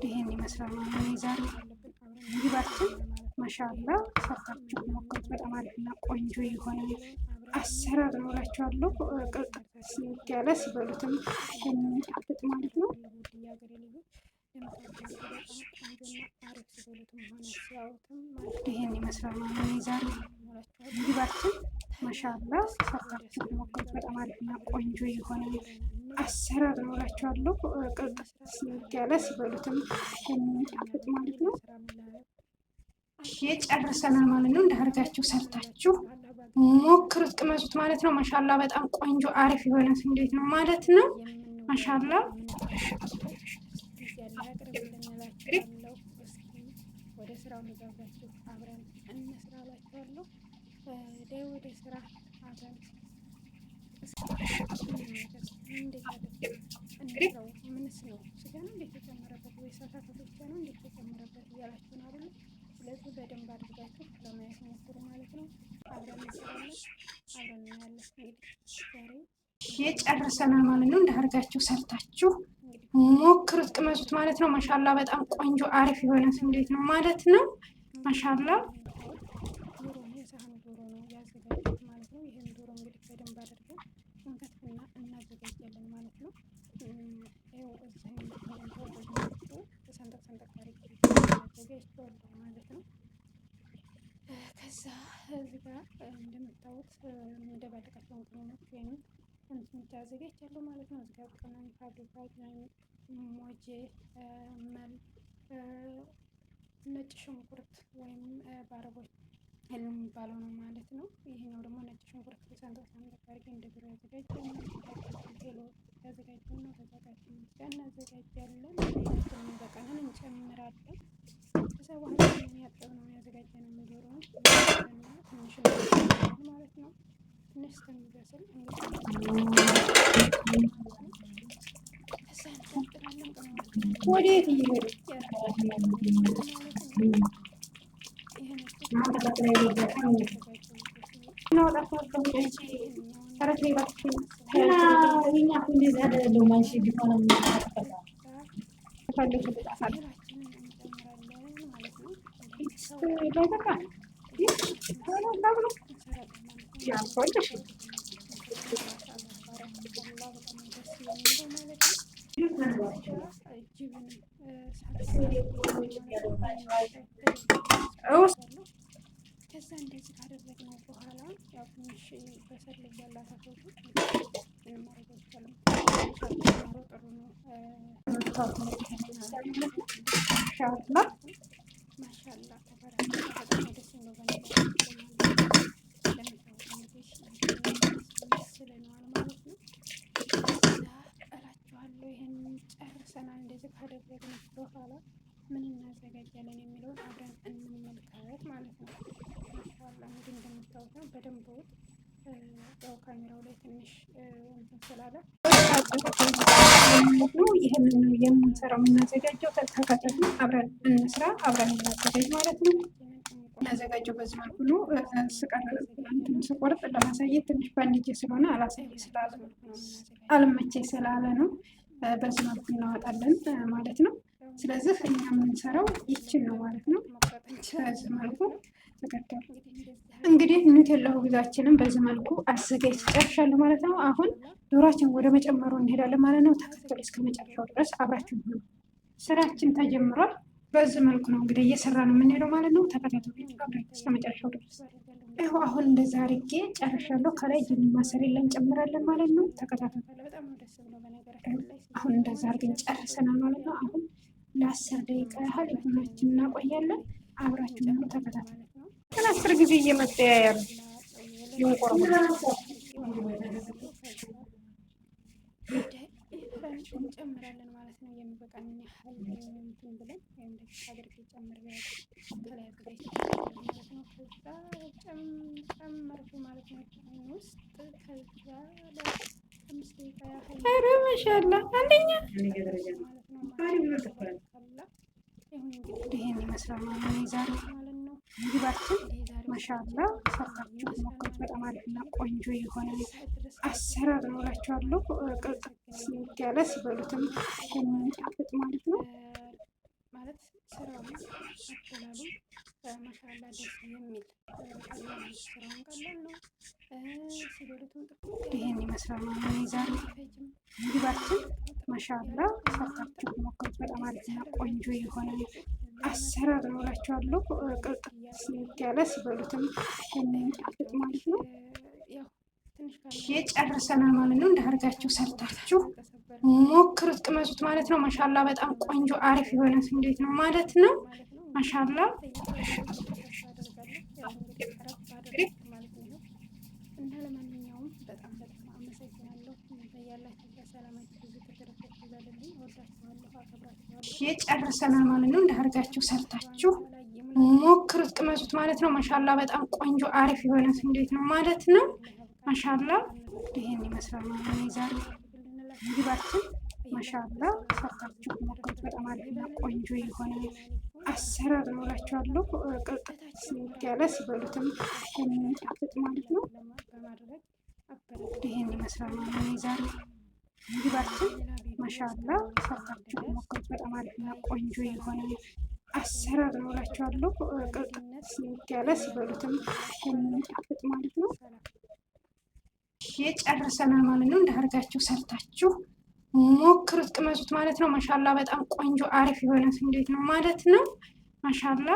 ይሄን ይመስላል ማለት ነው የዛሬው ምግባችን። ማሻአላ ሰርታችሁ ሞክሩት። በጣም አሪፍና ቆንጆ የሆነ አሰራር ነው እላችኋለሁ። ቅልጥፍ ያለ ሲበሉትም የሚጣፍጥ ማለት ነው። ይሄን ይመስላል ማለት ነው የዛሬው ምግባችን። ማሻአላ ሰርታችሁ ሞክሩት። በጣም አሪፍና ቆንጆ የሆነ አሰራር ነው እላችኋለሁ። ቅልጥፍ ያለ ሲበሉትም የሚጣፍጥ ማለት ነው። ጨርሰናል ማለት ነው። እንዳርጋችሁ ሰርታችሁ ሞክሩት፣ ቅመሱት ማለት ነው። ማሻላ በጣም ቆንጆ አሪፍ የሆነ እንዴት ነው ማለት ነው። ማሻላ ወደ ስራው ልጋብዛችሁ አብረን እንስራ እላችኋለሁ። ወደ ስራ አብረን ምንስ ነው ስጋ ነው እንዴት ተጨመረበት ወይ ሳታታ ብቻ ነው እንዴት ተጨመረበት እያላችሁ ነው አይደል? ስለዚህ በደንብ አድርጋችሁ ለማየት ሞክሩ ማለት ነው። አብረን እንሰራለን፣ አብረን እናያለን። ዛሬ የጨርሰናል ማለት ነው። እንዳርጋችሁ ሰርታችሁ ሞክሩት፣ ቅመሱት ማለት ነው። ማሻላ በጣም ቆንጆ አሪፍ የሆነ እንዴት ነው ማለት ነው። ማሻላ ዶሮ ነው፣ የሳህኑ ዶሮ ነው ያዘጋጀሁት ማለት ነው። ይሄን ዶሮ እንግዲህ በደንብ አድርገን እንከትፍና እናዘጋጃለን ማለት ነው። ይኸው እዚህ እንደምታውቁት ሰንጠቅ ሰንጠቅ አድርጌ አዘጋጅቼዋለሁ ማለት ነው። ከዛ እዚህ ጋር እንደምታዩት እንደባለቃቸውን ቅመሞች ወይም እንትኖች አዘጋጅቻለሁ ማለት ነው። እዚህ ጋር ቅመም፣ ፓፕሪካ፣ ሞጄ፣ መል፣ ነጭ ሽንኩርት ወይም በአረቦች የሚባለው ነው ማለት ነው። ይሄኛው ደግሞ ነጭ ሽንኩርት ሰንጠቅ ሰንጠቅ አድርጌ እንደ ቢሮ ያዘጋጀው ነው። ቴሎ ያዘጋጀው ነው። ተዘጋጅተን እናዘጋጃለን። በቀንን እንጨምራለን። ከዛ በኋላ የሚያጠብነው ያዘጋጀነው ምግሩን ትንሽ ማለት ነው። ትንሽ እስከሚበስል ወዴት እየሄዱ ከዛ እንደዚህ ካደረግነው በኋላ ያው ትንሽ በሰል ያላት አፈሩ ምንም ማድረግ አይቻልም። ጥሩ ነው። ማሻአላ ተባረከ። በጣም ደስ የሚለው ስለነዋል ማለት ነው። እላችኋለሁ ይሄን ጨርሰናል። እንደዚህ ካደረግነው በኋላ ምን እናዘጋጃለን የሚለውን አብረን እንመልከት ማለት ነው። ማሻአላ እንግዲህ እንደምታዩት ነው በደንብ ያው ካሜራው ላይ ትንሽ እንትን ስላለ ይህንን ነው የምንሰራው የምናዘጋጀው። ተከታተሉ፣ አብረን እንስራ፣ አብረን እናዘጋጅ ማለት ነው። እናዘጋጀው በዚህ መልኩ ነው። ስቆርጥ ለማሳየት ትንሽ ባንዲጄ ስለሆነ አላሳየ ስላለ አልመቼ ስላለ ነው። በዚህ መልኩ እናወጣለን ማለት ነው። ስለዚህ እኛ የምንሰራው ይችን ነው ማለት ነው። በዚህ መልኩ ተከታተሉ። እንግዲህ ኑቴላ ሁብዛችንን በዚህ መልኩ አዘጋጅ ጨርሻለሁ ማለት ነው። አሁን ዶሯችን ወደ መጨመሩ እንሄዳለን ማለት ነው። ተከታተሉ እስከ መጨረሻው ድረስ አብራችሁ ነው። ስራችን ተጀምሯል። በዚህ መልኩ ነው እንግዲህ እየሰራ ነው የምንሄደው ማለት ነው። ተከታተሉ እስከ መጨረሻው ድረስ። ይኸው አሁን እንደዛ አድርጌ ጨርሻለሁ። ከላይ ማሰሪያ እንጨምራለን ማለት ነው። ተከታተሉ። አሁን እንደዛ አድርገን ጨርሰናል ማለት ነው። አሁን ለ10 ደቂቃ ያህል ቡናችን እናቆያለን። አብራችሁ ነው ተከታተሉ። ግን 10 ጊዜ እየመጣ ያያሉ ይንቆርሙ እንጨምራለን ማለት ነው። የሚበቃን ያህል እንትን ብለን እንደዚህ አድርጌ ጨምሬያለሁ። ከላይ አድርጌ ማለት ነው። ከዛ ጨመርኩ ማለት ነው ውስጥ ከዛ ለ5 ደቂቃ ያህል ማሻአላ አንደኛ ይሄን ይመስላል ማለት ነው ዛሬ ምግባችን። ማሻአላ ሰርታችሁ ሞክሩት። በጣም አሪፍና ቆንጆ የሆነ አሰራር ነው እላችኋለሁ። ቅልጥፍ ያለ ሲበሉትም የሚጣፍጥ ማለት ነው። ማለት ስራው አበላሉ ማሻአላ ደስ የሚል ስራውን ቀላል ነው። ሲበሉትም ይሄን ይመስላል ማለት ነው ዛሬ ምግባችን። ማሻአላ ሰርታችሁ ሞክሩት። በጣም አሪፍና ቆንጆ የሆነ አሰራር ነው እላችኋለሁ። ቅልጥፍ ያለ ሲበሉትም የሚጣፍጥ ማለት ነው። የጨርሰናል ማለት ነው። እንዳርጋችሁ ሰርታችሁ ሞክሩት፣ ቅመሱት ማለት ነው። ማሻአላ በጣም ቆንጆ አሪፍ የሆነ እንዴት ነው ማለት ነው። ማሻአላ እና ለማንኛውም በጣም አመሰግናለሁ። ያላችሁበት ሰላማችሁ ብዙ ተተረፈች ይበልልኝ። ወዳችኋለሁ፣ አከብራችኋለሁ። የጨርሰናል ማለት ነው። እንዳርጋችሁ ሰርታችሁ ሞክሩት፣ ቅመሱት ማለት ነው። ማሻአላ በጣም ቆንጆ አሪፍ የሆነ እንዴት ነው ማለት ነው። ማሻአላ ይሄን ይመስላል ማለት ነው ዛሬ ምግባችን። ማሻአላ ሰርታችሁ ሞክሩት። በጣም አሪፍና ቆንጆ የሆነ አሰራር ነው እላችኋለሁ። ቅልጥፍ ያለ ሲበሉትም የሚጣፍጥ ማለት ነው። ይሄን ይመስላል ማለት ነው ዛሬ ምግባችን። ማሻአላ ሰርታችሁ ሞክሩት። በጣም አሪፍና ቆንጆ የሆነ አሰራር ነው እላችኋለሁ። ቅልጥፍ ያለ ሲበሉትም የሚጣፍጥ ማለት ነው። የጨርሰናል ማለት ነው። እንዳርጋችሁ ሰርታችሁ ሞክሩት፣ ቅመሱት ማለት ነው። ማሻአላ በጣም ቆንጆ አሪፍ የሆነ እንዴት ነው ማለት ነው። ማሻአላ